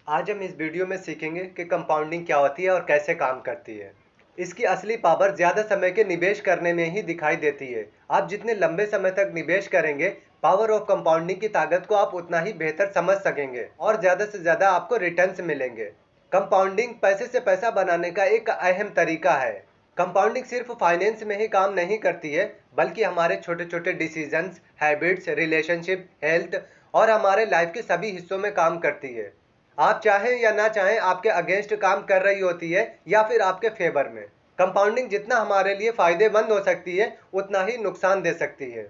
आज हम इस वीडियो में सीखेंगे कि कंपाउंडिंग क्या होती है और कैसे काम करती है। इसकी असली पावर ज़्यादा समय के निवेश करने में ही दिखाई देती है। आप जितने लंबे समय तक निवेश करेंगे, पावर ऑफ कंपाउंडिंग की ताकत को आप उतना ही बेहतर समझ सकेंगे और ज़्यादा से ज़्यादा आपको रिटर्न्स मिलेंगे। कंपाउंडिंग पैसे से पैसा बनाने का एक अहम तरीका है। कंपाउंडिंग सिर्फ फाइनेंस में ही काम नहीं करती है, बल्कि हमारे छोटे छोटे डिसीजंस, हैबिट्स, रिलेशनशिप, हेल्थ और हमारे लाइफ के सभी हिस्सों में काम करती है। आप चाहें या ना चाहें, आपके अगेंस्ट काम कर रही होती है या फिर आपके फेवर में। कंपाउंडिंग जितना हमारे लिए फायदेमंद हो सकती है, उतना ही नुकसान दे सकती है।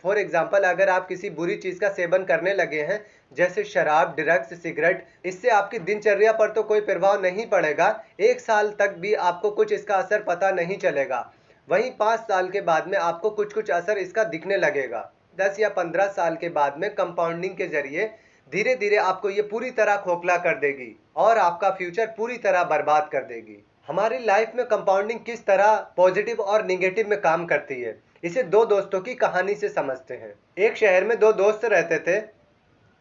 फॉर एग्जाम्पल, अगर आप किसी बुरी चीज़ का सेवन करने लगे हैं, जैसे शराब, ड्रग्स, सिगरेट, इससे आपकी दिनचर्या पर तो कोई प्रभाव नहीं पड़ेगा। 1 साल तक भी आपको कुछ इसका असर पता नहीं चलेगा। वहीं 5 साल के बाद में आपको कुछ कुछ असर इसका दिखने लगेगा। 10 या 15 साल के बाद में कंपाउंडिंग के जरिए धीरे धीरे आपको ये पूरी तरह खोखला कर देगी और आपका फ्यूचर पूरी तरह बर्बाद कर देगी। हमारी लाइफ में कंपाउंडिंग किस तरह पॉजिटिव और निगेटिव में काम करती है, इसे दो दोस्तों की कहानी से समझते हैं। एक शहर में दो दोस्त रहते थे,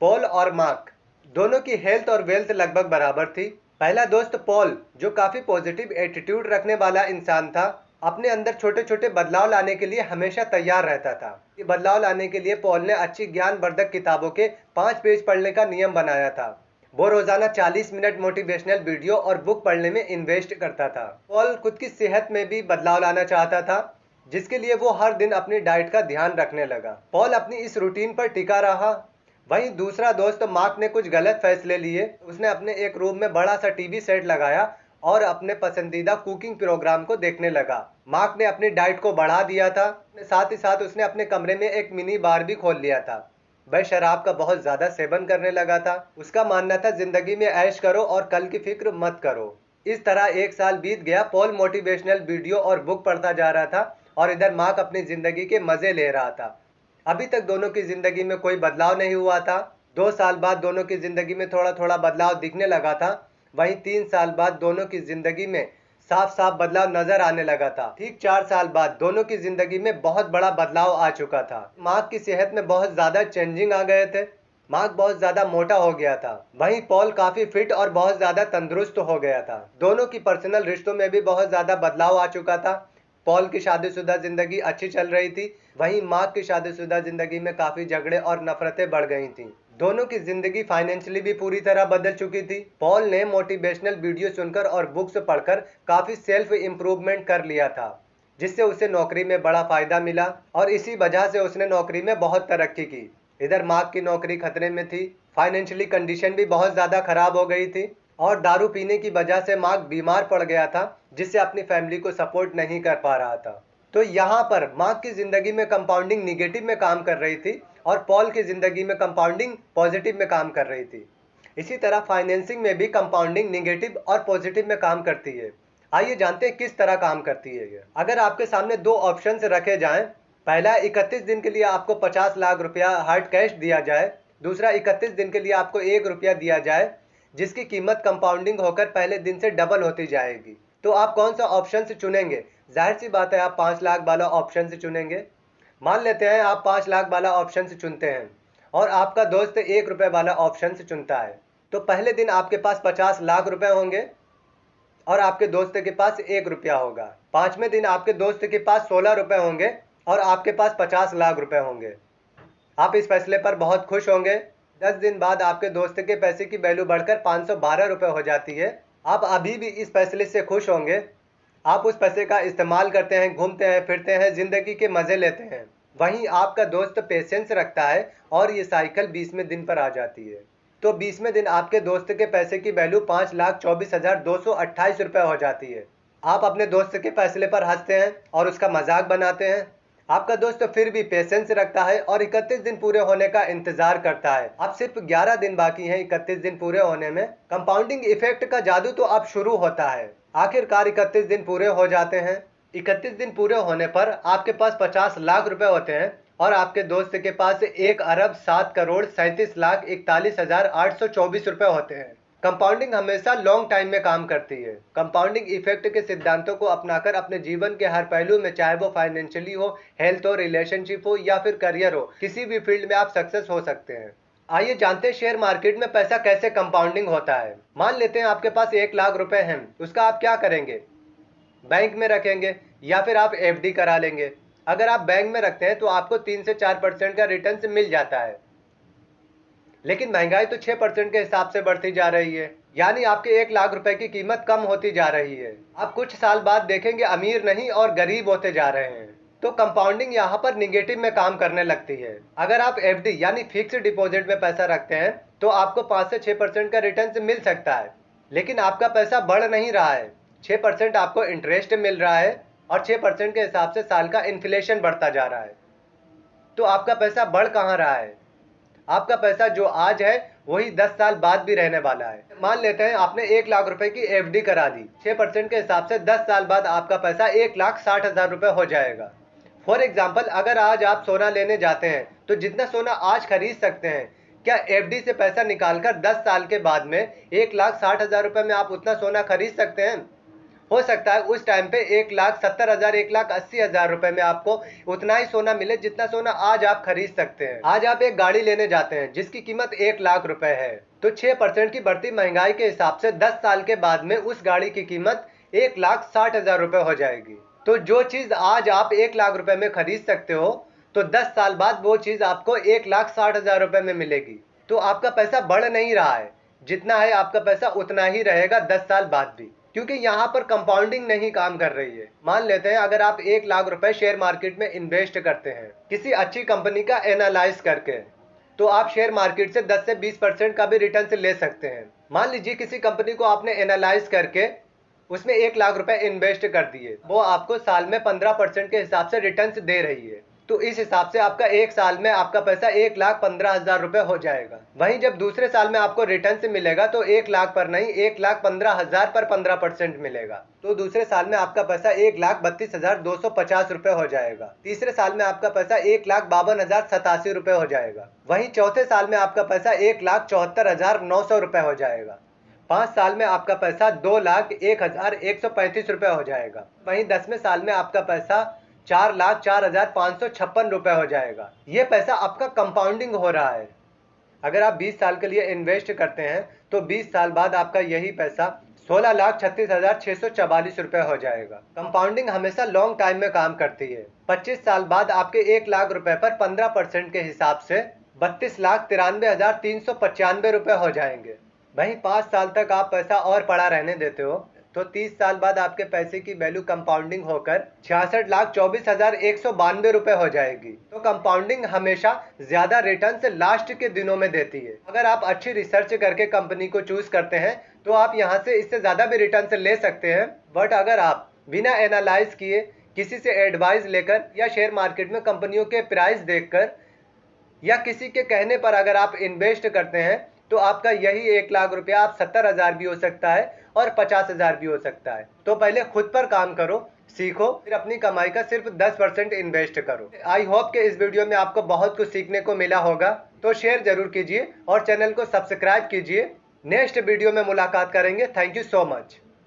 पॉल और मार्क। दोनों की हेल्थ और वेल्थ लगभग बराबर थी। पहला दोस्त पॉल, जो काफी पॉजिटिव एटीट्यूड रखने वाला इंसान था, अपने अंदर छोटे छोटे बदलाव लाने के लिए हमेशा तैयार रहता था। ये बदलाव लाने के लिए पॉल ने अच्छी ज्ञानवर्धक किताबों के 5 पेज पढ़ने का नियम बनाया था। वो रोजाना 40 मिनट मोटिवेशनल वीडियो और बुक पढ़ने में इन्वेस्ट करता था। पॉल खुद की सेहत में भी बदलाव लाना चाहता था, जिसके लिए वो हर दिन अपनी डाइट का ध्यान रखने लगा। पॉल अपनी इस रूटीन पर टिका रहा। वहीं दूसरा दोस्त मार्क ने कुछ गलत फैसले लिए। उसने अपने एक रूम में बड़ा सा टीवी सेट लगाया और अपने पसंदीदा कुकिंग प्रोग्राम को देखने लगा। मार्क ने अपनी डाइट को बढ़ा दिया था। साथ ही साथ उसने अपने कमरे में एक मिनी बार भी खोल लिया था। वह शराब का बहुत ज्यादा सेवन करने लगा था। उसका मानना था, जिंदगी में ऐश करो और कल की फिक्र मत करो। इस तरह 1 साल बीत गया। पॉल मोटिवेशनल वीडियो और बुक पढ़ता जा रहा था और इधर मार्क अपनी जिंदगी के मजे ले रहा था। अभी तक दोनों की जिंदगी में कोई बदलाव नहीं हुआ था। 2 साल बाद दोनों की जिंदगी में थोड़ा थोड़ा बदलाव दिखने लगा था। वहीं 3 साल बाद दोनों की जिंदगी में साफ साफ बदलाव नजर आने लगा था। ठीक 4 साल बाद दोनों की जिंदगी में बहुत बड़ा बदलाव आ चुका था। मार्क की सेहत में बहुत ज्यादा चेंजिंग आ गए थे। मार्क बहुत ज्यादा मोटा हो गया था। वहीं पॉल काफी फिट और बहुत ज्यादा तंदुरुस्त हो गया था। दोनों की पर्सनल रिश्तों में भी बहुत ज्यादा बदलाव आ चुका था। पॉल की शादीशुदा जिंदगी अच्छी चल रही थी। वहीं मार्क की शादीशुदा जिंदगी में काफी झगड़े और नफरतें बढ़ गई थीं। दोनों की जिंदगी फाइनेंशियली भी पूरी तरह बदल चुकी थी। पॉल ने मोटिवेशनल वीडियो सुनकर और बुक्स पढ़कर काफी सेल्फ इम्प्रूवमेंट कर लिया था, जिससे उसे नौकरी में बड़ा फायदा मिला और इसी वजह से उसने नौकरी में बहुत तरक्की की। इधर मार्क की नौकरी खतरे में थी। फाइनेंशियली कंडीशन भी बहुत ज्यादा खराब हो गई थी और दारू पीने की वजह से मार्क बीमार पड़ गया था, जिससे अपनी फैमिली को सपोर्ट नहीं कर पा रहा था। तो यहाँ पर मार्क की जिंदगी में कंपाउंडिंग निगेटिव में काम कर रही थी और पॉल की जिंदगी में कंपाउंडिंग पॉजिटिव में काम कर रही थी। इसी तरह फाइनेंसिंग में भी कंपाउंडिंग निगेटिव और पॉजिटिव में काम करती है। आइए जानते हैं किस तरह काम करती है ये। अगर आपके सामने दो ऑप्शंस रखे जाएं, पहला 31 दिन के लिए आपको 50 लाख रुपया हार्ड कैश दिया जाए, दूसरा 31 दिन के लिए आपको 1 रुपया दिया जाए, जिसकी कीमत कंपाउंडिंग होकर पहले दिन से डबल होती जाएगी, तो आप कौन सा ऑप्शन से चुनेंगे? जाहिर सी बात है, आप 5 लाख वाला ऑप्शन से चुनेंगे। मान लेते हैं आप 5 लाख वाला ऑप्शन से चुनते हैं और आपका दोस्त 1 रुपये वाला ऑप्शन से चुनता है। तो पहले दिन आपके पास 50 लाख रुपए होंगे और आपके दोस्त के पास 1 रुपया होगा। 5वें दिन आपके दोस्त के पास 16 रुपए होंगे और आपके पास 50 लाख रुपए होंगे। आप इस फैसले पर बहुत खुश होंगे। 10 दिन बाद आपके दोस्त के पैसे की वैल्यू बढ़कर 512 रुपए हो जाती है। आप अभी भी इस फैसले से खुश होंगे। आप उस पैसे का इस्तेमाल करते हैं, घूमते हैं, फिरते हैं, जिंदगी के मजे लेते हैं। वहीं आपका दोस्त पेशेंस रखता है और ये साइकिल 20वें दिन पर आ जाती है। तो 20वें दिन आपके दोस्त के पैसे की वैल्यू 5,24,228 रुपए हो जाती है। आप अपने दोस्त के फैसले पर हंसते हैं और उसका मजाक बनाते हैं। आपका दोस्त फिर भी पेशेंस रखता है और 31 दिन पूरे होने का इंतजार करता है। अब सिर्फ 11 दिन बाकी हैं 31 दिन पूरे होने में। कंपाउंडिंग इफेक्ट का जादू तो अब शुरू होता है। आखिरकार 31 दिन पूरे हो जाते हैं। 31 दिन पूरे होने पर आपके पास 50 लाख रुपए होते हैं और आपके दोस्त के पास 1,07,37,41,824 रुपए होते हैं। कंपाउंडिंग हमेशा लॉन्ग टाइम में काम करती है। कंपाउंडिंग इफेक्ट के सिद्धांतों को अपनाकर अपने जीवन के हर पहलू में, चाहे वो फाइनेंशियली हो, हेल्थ हो, रिलेशनशिप हो या फिर करियर हो, किसी भी फील्ड में आप सक्सेस हो सकते हैं। आइए जानते हैं शेयर मार्केट में पैसा कैसे कंपाउंडिंग होता है। मान लेते हैं आपके पास 1 लाख रुपए हैं, उसका आप क्या करेंगे? बैंक में रखेंगे या फिर आप एफडी करा लेंगे। अगर आप बैंक में रखते हैं तो आपको 3 से 4% का रिटर्न मिल जाता है, लेकिन महंगाई तो 6% के हिसाब से बढ़ती जा रही है, यानी आपके 1 लाख रुपए की कीमत कम होती जा रही है। आप कुछ साल बाद देखेंगे अमीर नहीं और गरीब होते जा रहे हैं। तो कंपाउंडिंग यहाँ पर निगेटिव में काम करने लगती है। अगर आप एफडी यानी फिक्स्ड डिपॉजिट में पैसा रखते हैं तो आपको 5 से 6% का रिटर्न मिल सकता है, लेकिन आपका पैसा बढ़ नहीं रहा है। 6% आपको इंटरेस्ट मिल रहा है और 6% के हिसाब से साल का इन्फ्लेशन बढ़ता जा रहा है। तो आपका पैसा बढ़ कहाँ रहा है? आपका पैसा जो आज है वही 10 साल बाद भी रहने वाला है। मान लेते हैं आपने 1 लाख रुपए की एफडी करा ली, 6% के हिसाब से 10 साल बाद आपका पैसा 1,60,000 रुपए हो जाएगा। फॉर एग्जाम्पल, अगर आज आप सोना लेने जाते हैं तो जितना सोना आज खरीद सकते हैं, क्या एफडी से पैसा निकालकर 10 साल के बाद में 1,60,000 रुपए में आप उतना सोना खरीद सकते हैं? हो सकता है उस टाइम पे 1,70,000 1,80,000 रुपए में आपको उतना ही सोना मिले जितना सोना आज आप खरीद सकते हैं। आज आप एक गाड़ी लेने जाते हैं जिसकी कीमत 1 लाख रुपए है, तो 6% की बढ़ती महंगाई के हिसाब से 10 साल के बाद में उस गाड़ी की कीमत 1,60,000 रुपए हो जाएगी। तो जो चीज आज आप 1 लाख रुपए में खरीद सकते हो, तो 10 साल बाद वो चीज आपको 1,60,000 रुपए में मिलेगी। तो आपका पैसा बढ़ नहीं रहा है, जितना है आपका पैसा उतना ही रहेगा 10 साल बाद भी, क्योंकि यहाँ पर कंपाउंडिंग नहीं काम कर रही है। मान लेते हैं अगर आप 1 लाख रुपए शेयर मार्केट में इन्वेस्ट करते हैं किसी अच्छी कंपनी का एनालाइज करके, तो आप शेयर मार्केट से 10 से 20% का भी रिटर्न ले सकते हैं। मान लीजिए किसी कंपनी को आपने एनालाइज करके उसमें 1 लाख रुपए इन्वेस्ट कर दिए, वो आपको साल में 15% के हिसाब से रिटर्न दे रही है, तो इस हिसाब से आपका एक साल में आपका पैसा 1,15,000 रुपए हो जाएगा। वहीं जब दूसरे साल में आपको रिटर्न से मिलेगा तो 1 लाख पर नहीं, 1,15,000 पर 15% मिलेगा, तो दूसरे साल में आपका पैसा 1,32,250 रुपए हो जाएगा। तीसरे साल में आपका पैसा 1,52,087 रुपए हो जाएगा। वहीं चौथे साल में आपका पैसा 1,74,900 रुपए हो जाएगा। 5 साल में आपका पैसा 2,01,135 रुपए हो जाएगा। वहीं 10वें साल में आपका पैसा 4,04,556 रुपए हो जाएगा। ये पैसा आपका कंपाउंडिंग हो रहा है। अगर आप 20 साल के लिए इन्वेस्ट करते हैं तो 20 साल बाद आपका यही पैसा 16,36,644 रुपए हो जाएगा। कंपाउंडिंग हमेशा लॉन्ग टाइम में काम करती है। 25 साल बाद आपके 1 लाख रुपए पर 15% के हिसाब से 32,93,395 रुपए हो जाएंगे। वहीं 5 साल तक आप पैसा और पड़ा रहने देते हो तो 30 साल बाद आपके पैसे की वैल्यू कंपाउंडिंग होकर 66,24,192 रुपए हो जाएगी। तो कंपाउंडिंग हमेशा ज्यादा रिटर्न से लास्ट के दिनों में देती है। अगर आप अच्छी रिसर्च करके कंपनी को चूज करते हैं तो आप यहाँ से इससे ज्यादा भी रिटर्न से ले सकते हैं, बट अगर आप बिना एनालाइज किए किसी से एडवाइस लेकर या शेयर मार्केट में कंपनियों के प्राइस देखकर या किसी के कहने पर अगर आप इन्वेस्ट करते हैं तो आपका यही 1 लाख रुपया आप 70,000 भी हो सकता है और 50,000 भी हो सकता है। तो पहले खुद पर काम करो, सीखो, फिर अपनी कमाई का सिर्फ 10% इन्वेस्ट करो। आई होप कि इस वीडियो में आपको बहुत कुछ सीखने को मिला होगा, तो शेयर जरूर कीजिए और चैनल को सब्सक्राइब कीजिए। नेक्स्ट वीडियो में मुलाकात करेंगे। Thank you so much.